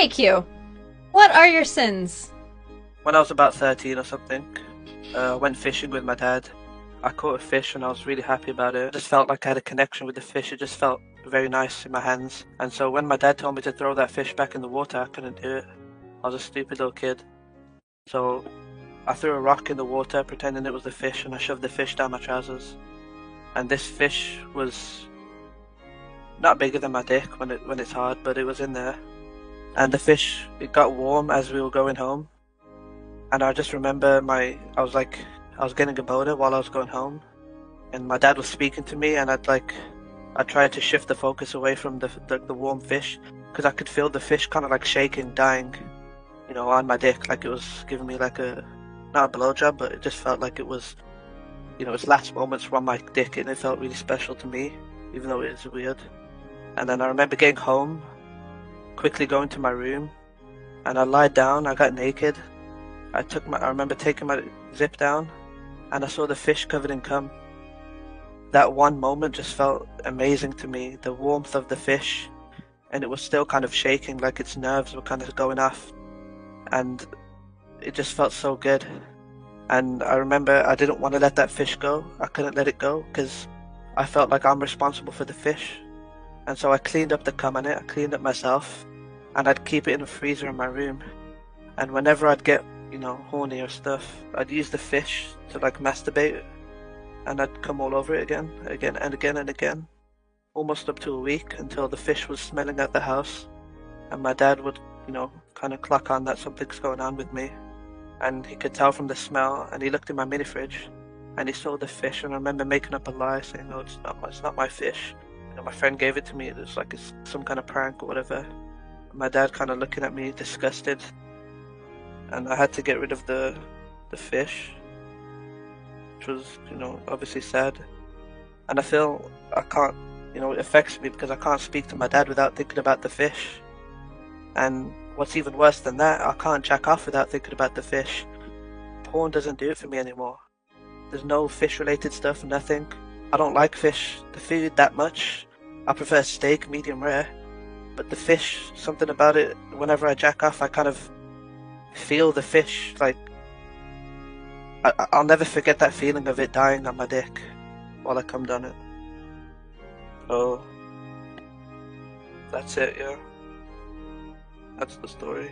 Hey Q, what are your sins? When I was about 13 or something, I went fishing with my dad. I caught a fish and I was really happy about it. I just felt like I had a connection with the fish. It just felt very nice in my hands. And so when my dad told me to throw that fish back in the water, I couldn't do it. I was a stupid little kid. So I threw a rock in the water pretending it was the fish and I shoved the fish down my trousers. And this fish was not bigger than my dick when it's hard, but it was in there. And the fish, it got warm as we were going home. And I just remember I was getting a boner while I was going home, and my dad was speaking to me, and I tried to shift the focus away from the warm fish, because I could feel the fish kind of like shaking, dying, on my dick, like it was giving me like not a blowjob, but it just felt like it was, its last moments from my dick, and it felt really special to me, even though it is weird. And then I remember getting home, quickly going to my room, and I lied down, I got naked. I remember taking my zip down, and I saw the fish covered in cum. That one moment just felt amazing to me, the warmth of the fish, and it was still kind of shaking, like its nerves were kind of going off, and it just felt so good. And I remember I didn't want to let that fish go. I couldn't let it go, because I felt like I'm responsible for the fish. And so I cleaned up the cum on it, I cleaned it myself, and I'd keep it in the freezer in my room. And whenever I'd get horny or stuff, I'd use the fish to like masturbate, and I'd come all over it again and again and again, almost up to a week, until the fish was smelling at the house, and my dad would, kind of clock on that something's going on with me, and he could tell from the smell, and he looked in my mini fridge, and he saw the fish, and I remember making up a lie, saying, "No, it's not my fish. My friend gave it to me. It's like it's some kind of prank or whatever." My dad kind of looking at me, disgusted. And I had to get rid of the fish, which was, obviously sad. And I feel I can't, it affects me because I can't speak to my dad without thinking about the fish. And what's even worse than that, I can't jack off without thinking about the fish. Porn doesn't do it for me anymore. There's no fish-related stuff, nothing. I don't like the food that much. I prefer steak, medium rare. But the fish, something about it, whenever I jack off, I kind of feel the fish, like I'll never forget that feeling of it dying on my dick while I cummed on it. So that's it, yeah. That's the story.